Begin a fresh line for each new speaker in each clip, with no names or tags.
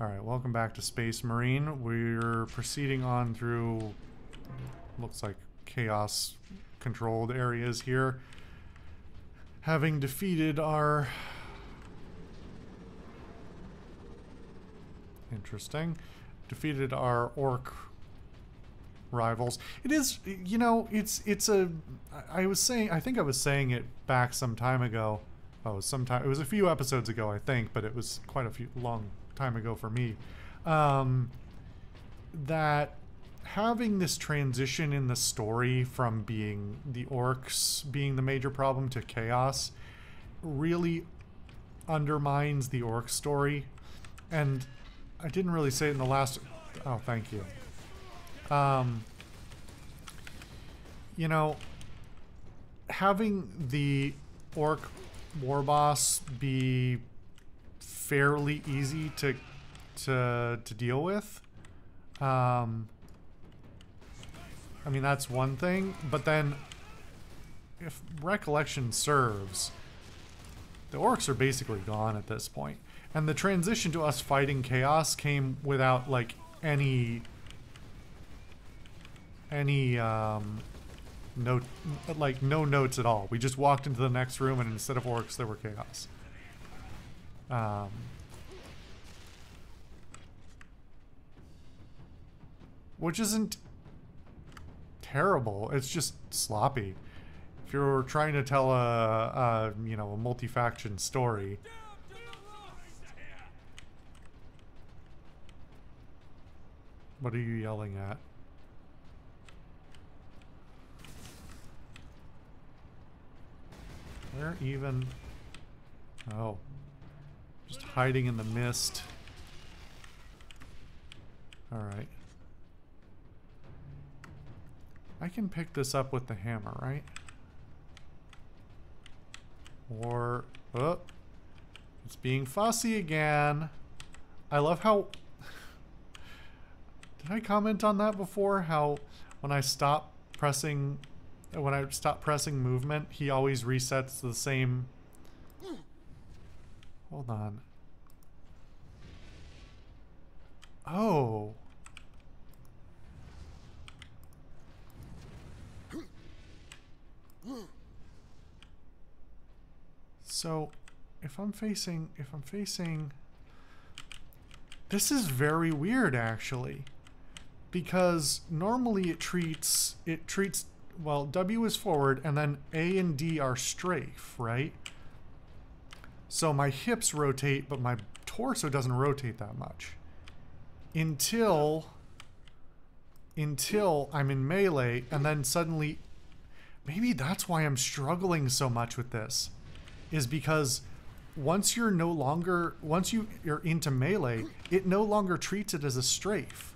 Alright, welcome back to Space Marine. We're proceeding on through, looks like chaos controlled areas here. Having defeated our... Interesting. Defeated our orc rivals. It is, you know, it's a... I think I was saying it back some time ago. Oh, it was a few episodes ago, I think, but it was quite a long time ago for me, that having this transition in the story from being the orcs being the major problem to chaos really undermines the orc story. And I didn't really say it in the last... Oh, thank you. You know, having the orc war boss be fairly easy to deal with. I mean, that's one thing, but then if recollection serves, the orcs are basically gone at this point. And the transition to us fighting chaos came without like any no notes at all. We just walked into the next room and instead of orcs there were chaos. Which isn't terrible, it's just sloppy. If you're trying to tell a you know, a multi-faction story. What are you yelling at? Where even? Oh. Just hiding in the mist. Alright. I can pick this up with the hammer, right? Or... Oh! It's being fussy again. I love how... Did I comment on that before? How when I stop pressing... When I stop pressing movement, he always resets the same... Hold on. Oh. So, if I'm facing... This is very weird, actually. Because normally it treats... Well, W is forward, and then A and D are strafe, right? So my hips rotate, but my torso doesn't rotate that much. Until I'm in melee, and then suddenly... Maybe that's why I'm struggling so much with this. Is because once you're you're into melee, it no longer treats it as a strafe.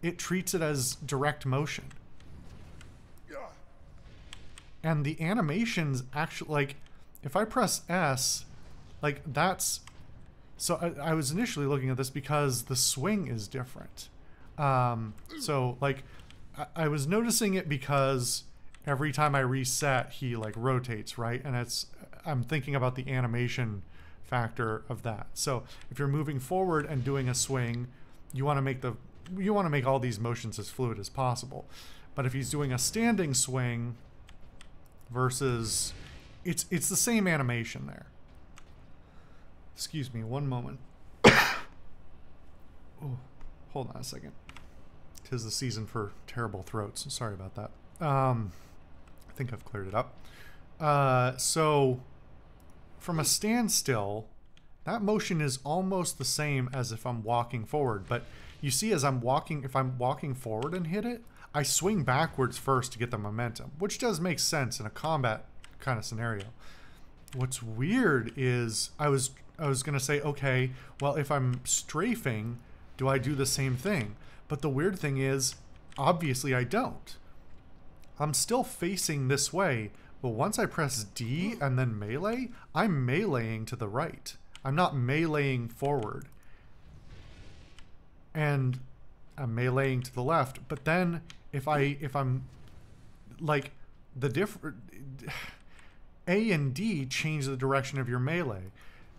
It treats it as direct motion. And the animations actually, like, if I press S, like, that's... So I was initially looking at this because the swing is different. So, like, I was noticing it because every time I reset, he, like, rotates, right? And I'm thinking about the animation factor of that. So if you're moving forward and doing a swing, you want to make all these motions as fluid as possible. But if he's doing a standing swing versus... It's the same animation there. Excuse me, one moment. Oh, hold on a second. 'Tis the season for terrible throats. Sorry about that. I think I've cleared it up. So, from a standstill, that motion is almost the same as if I'm walking forward. But you see, if I'm walking forward and hit it, I swing backwards first to get the momentum, which does make sense in a combat kind of scenario. What's weird is I was gonna say, okay, well, if I'm strafing, do I do the same thing? But the weird thing is, obviously I don't. I'm still facing this way, but once I press D and then melee, I'm meleeing to the right. I'm not meleeing forward. And I'm meleeing to the left, but then if I'm like the A and D change the direction of your melee.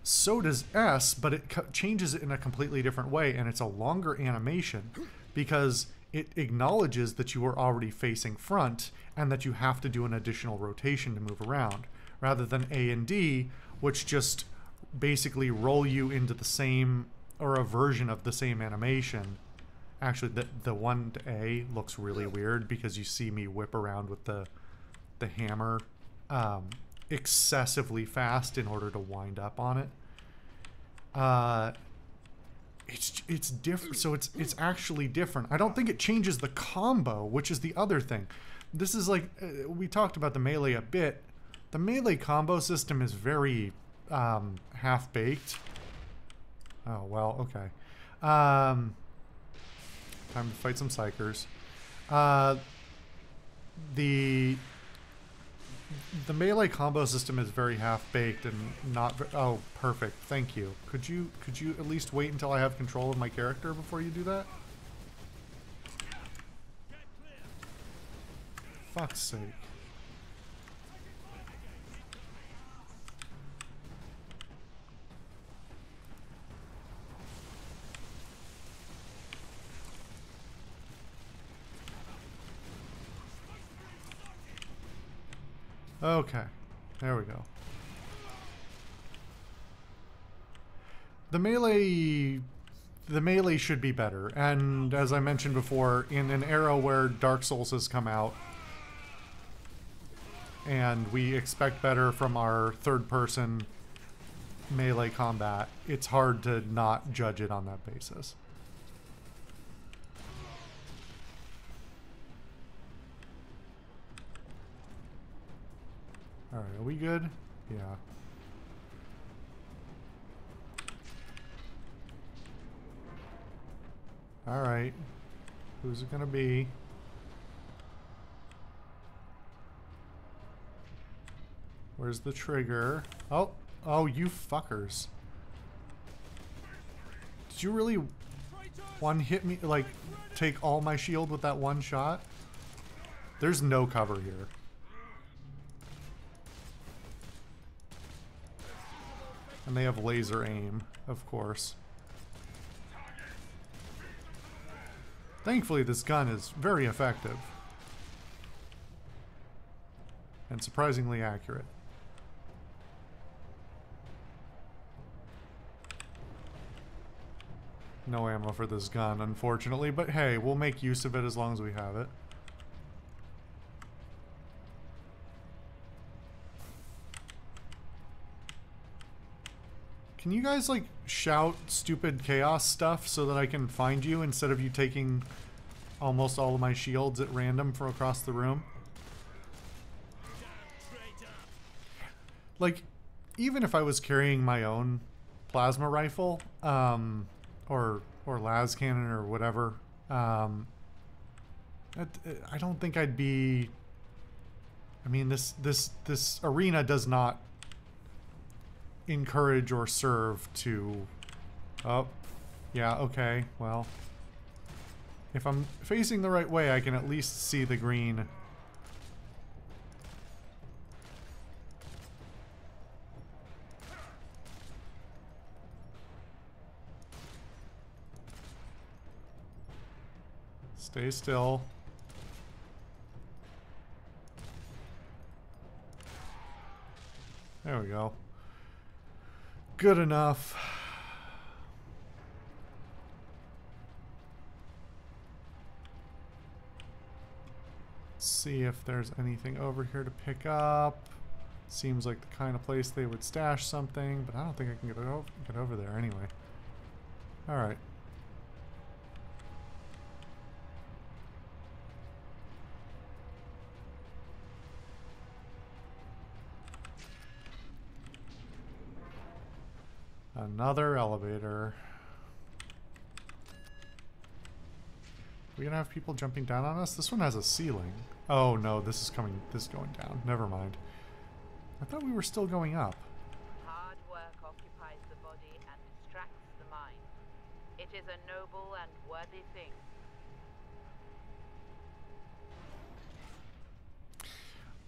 So does S, but it changes it in a completely different way, and it's a longer animation because it acknowledges that you are already facing front and that you have to do an additional rotation to move around, rather than A and D, which just basically roll you into the same, or a version of the same animation. Actually, the one to A looks really weird because you see me whip around with the hammer excessively fast in order to wind up on it. It's different. So it's actually different. I don't think it changes the combo, which is the other thing. This is like we talked about the melee a bit. The melee combo system is very half-baked. Oh well, okay. Time to fight some psychers. The melee combo system is very half-baked and not oh, perfect. Thank you. Could you at least wait until I have control of my character before you do that? Fuck's sake. Okay, there we go. The melee should be better, and as I mentioned before, in an era where Dark Souls has come out, and we expect better from our third-person melee combat, it's hard to not judge it on that basis. Alright, are we good? Yeah. Alright. Who's it gonna be? Where's the trigger? Oh! Oh, you fuckers. Did you really one hit me, like, take all my shield with that one shot? There's no cover here. And they have laser aim, of course. Thankfully, this gun is very effective. And surprisingly accurate. No ammo for this gun, unfortunately, but hey, we'll make use of it as long as we have it. Can you guys, like, shout stupid chaos stuff so that I can find you instead of you taking almost all of my shields at random from across the room? Like, even if I was carrying my own plasma rifle, or las cannon or whatever, I don't think I'd be... I mean, this arena does not encourage or serve to... Oh, yeah, okay, well. If I'm facing the right way, I can at least see the green. Stay still. There we go. Good enough. Let's see if there's anything over here to pick up. Seems like the kind of place they would stash something, but I don't think I can get over there anyway. Alright. Another elevator. We gonna have people jumping down on us? This one has a ceiling. Oh no, this is going down. Never mind. I thought we were still going up.
Hard work occupies the body and distracts the mind. It is a noble and worthy thing.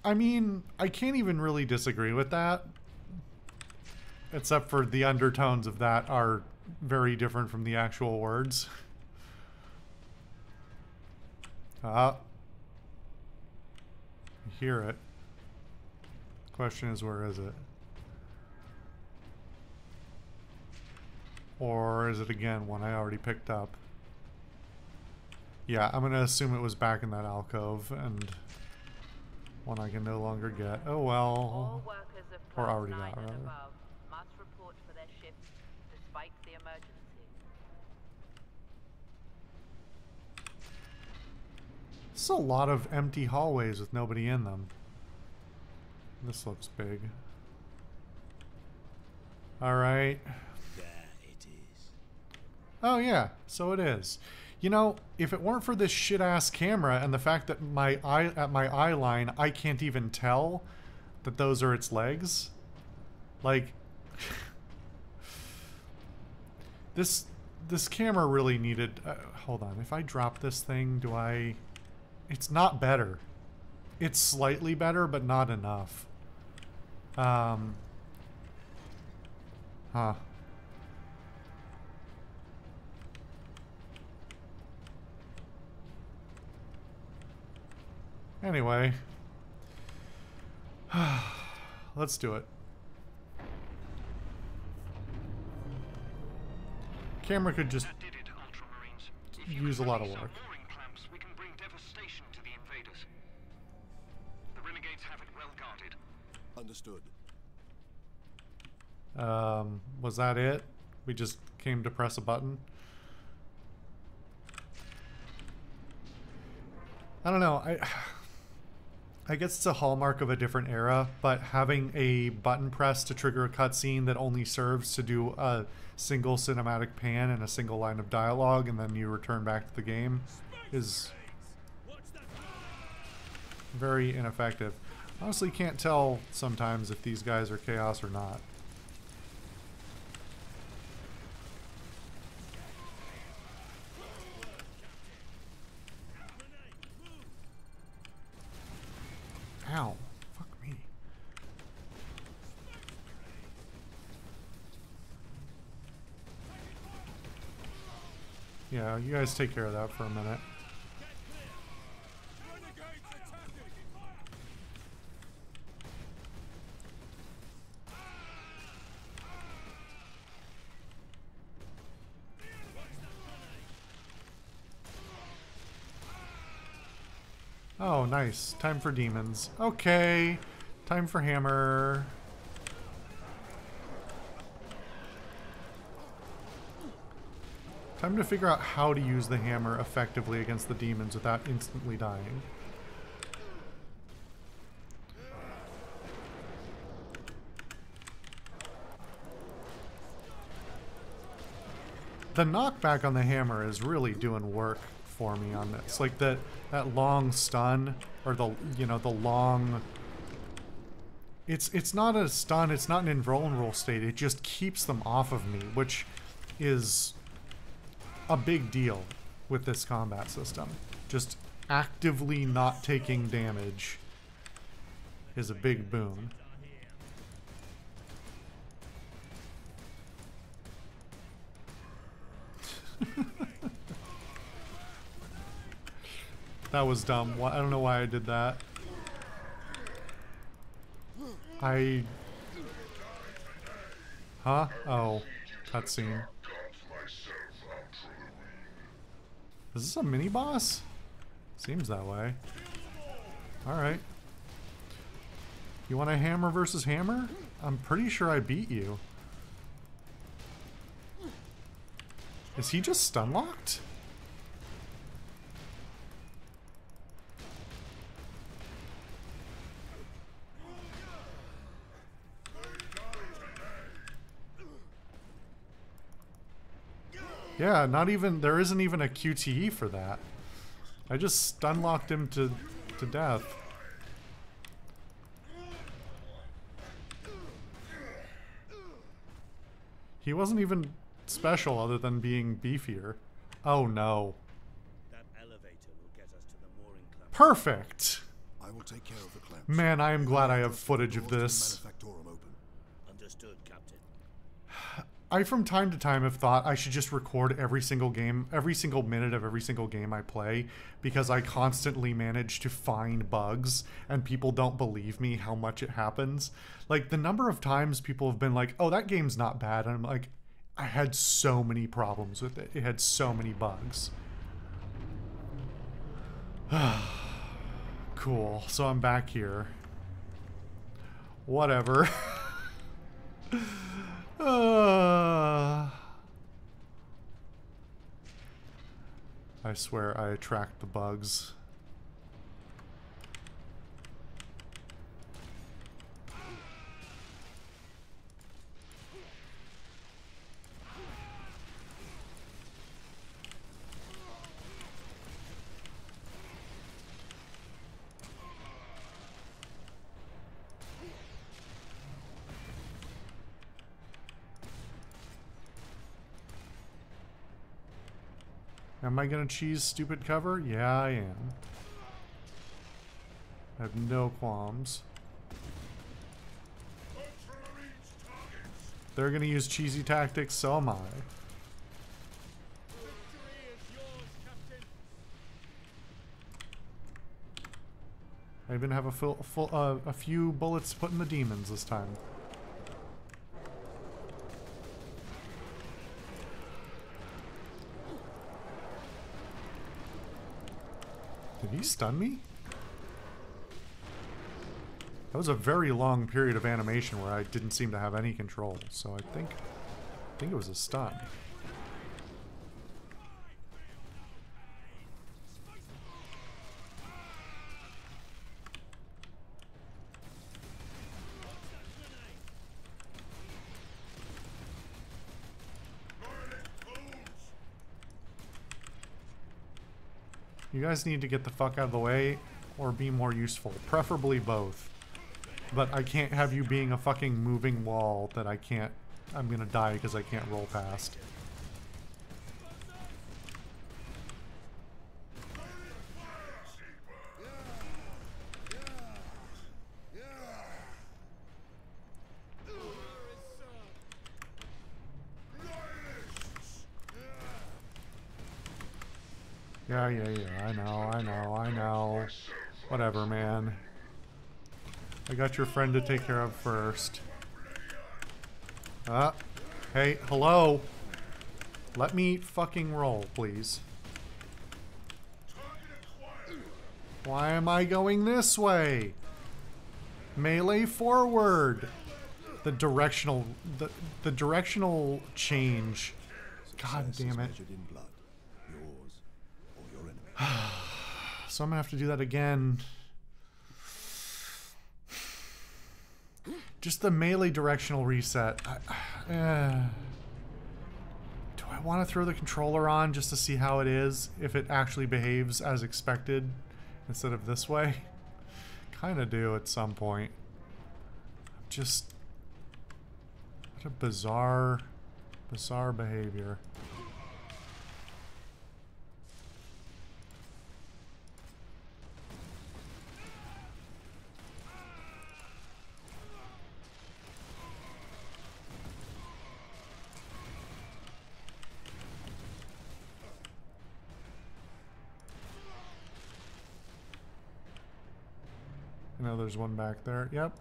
I mean, I can't even really disagree with that. except for the undertones of that are very different from the actual words. I hear it. Question is, where is it? Or is it again one I already picked up? Yeah, I'm gonna assume it was back in that alcove and one I can no longer get. Oh well.
All workers of
Or
class
already
9
got,
and
rather.
above must report for their shifts despite the emergency.
It's a lot of empty hallways with nobody in them. This looks big. Alright.
There it is.
Oh yeah, so it is. You know, if it weren't for this shit-ass camera and the fact that my eye line, I can't even tell that those are its legs. Like, this camera really needed... hold on, if I drop this thing, do I... It's not better. It's slightly better, but not enough. Huh. Anyway. Let's do it. Camera could just
That did it, Ultramarines. If
use a lot of work.
mooring clamps, we can bring devastation to the invaders. The renegades have it well guarded.
Understood.
Was that it? We just came to press a button? I don't know. I guess it's a hallmark of a different era, but having a button press to trigger a cutscene that only serves to do a single cinematic pan and a single line of dialogue and then you return back to the game is very ineffective. Honestly, can't tell sometimes if these guys are chaos or not. Ow. Fuck me. Yeah, you guys take care of that for a minute. Oh, nice. Time for demons. Okay. Time for hammer. Time to figure out how to use the hammer effectively against the demons without instantly dying. The knockback on the hammer is really doing work for me on this. Like that long stun, or the long... It's not a stun, it's not an invulnerable state, it just keeps them off of me, which is a big deal with this combat system. Just actively not taking damage is a big boon. That was dumb. I don't know why I did that. Huh? Oh. Cutscene. Is this a mini-boss? Seems that way. Alright. You want a hammer versus hammer? I'm pretty sure I beat you. Is he just stun-locked? Yeah, not even, there isn't even a QTE for that. I just stun-locked him to death. He wasn't even special other than being beefier. Oh no.
That elevator will get us to the mooring clamp.
Perfect!
I will take care of the clamps.
Man, I am glad I have footage of
Doors to the
this.
Manufactorum open. Understood, Captain.
I from time to time have thought I should just record every single game, every single minute of every single game I play, because I constantly manage to find bugs and people don't believe me how much it happens. Like the number of times people have been like, oh, that game's not bad. And I'm like, I had so many problems with it. It had so many bugs. Cool. So I'm back here. Whatever. I swear I attract the bugs. Am I gonna cheese stupid cover? Yeah, I am. I have no qualms. They're gonna use cheesy tactics, so am I. I even have a few bullets put in the demons this time. Did he stun me? That was a very long period of animation where I didn't seem to have any control, so I think it was a stun. You guys need to get the fuck out of the way or be more useful. Preferably both. But I can't have you being a fucking moving wall that I'm gonna die because I can't roll past. Yeah, I know. Whatever, man. I got your friend to take care of first. Hey, hello? Let me fucking roll, please. Why am I going this way? Melee forward! The directional change. God damn it. So I'm gonna have to do that again. Just the melee directional reset. Do I want to throw the controller on just to see how it is, if it actually behaves as expected instead of this way? Kind of do at some point. Just what a bizarre behavior. I know there's one back there. Yep.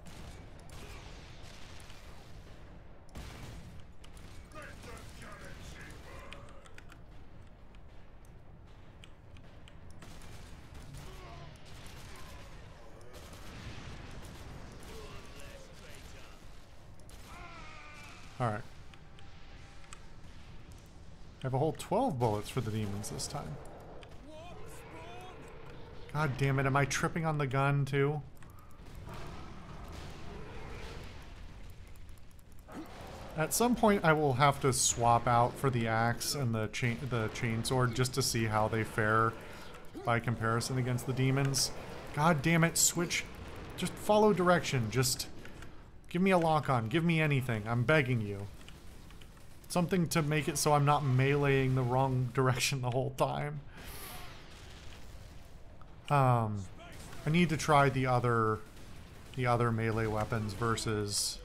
All right. I have a whole 12 bullets for the demons this time. God damn it, am I tripping on the gun too? At some point, I will have to swap out for the axe and the chainsword just to see how they fare by comparison against the demons. God damn it, switch. Just follow direction. Just give me a lock-on. Give me anything. I'm begging you. Something to make it so I'm not meleeing the wrong direction the whole time. I need to try the other melee weapons versus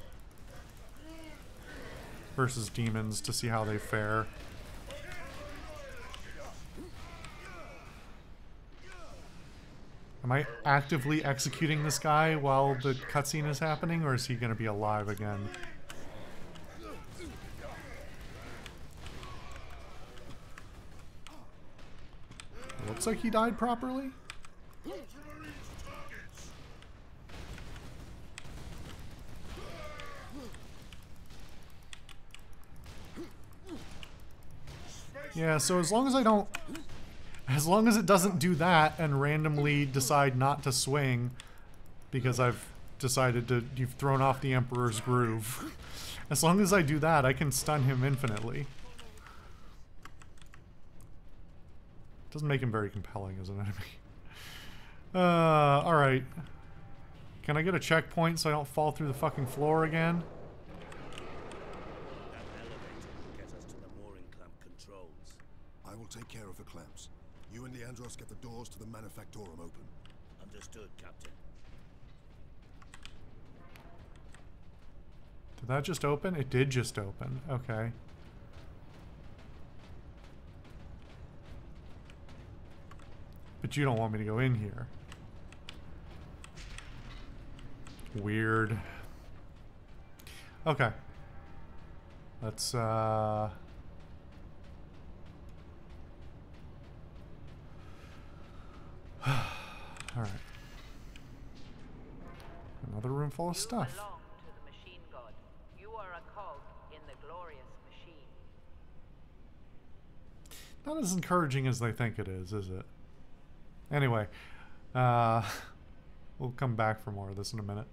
versus demons to see how they fare. Am I actively executing this guy while the cutscene is happening, or is he going to be alive again? Looks like he died properly. Yeah, so as long as I don't... As long as it doesn't do that and randomly decide not to swing because I've decided to... You've thrown off the Emperor's Groove. As long as I do that, I can stun him infinitely. Doesn't make him very compelling as an enemy. Alright. Can I get a checkpoint so I don't fall through the fucking floor again?
That elevator will get us to the mooring clamp controls.
I will take care of the clamps. You and Leandros get the doors to the Manufactorum open.
Understood, Captain.
Did that just open? It did just open. Okay. But you don't want me to go in here. Weird. Okay. Let's, Alright. Another room full of stuff.
You belong to the machine god. You are a cog in the glorious machine.
Not as encouraging as they think it is it? Anyway, we'll come back for more of this in a minute.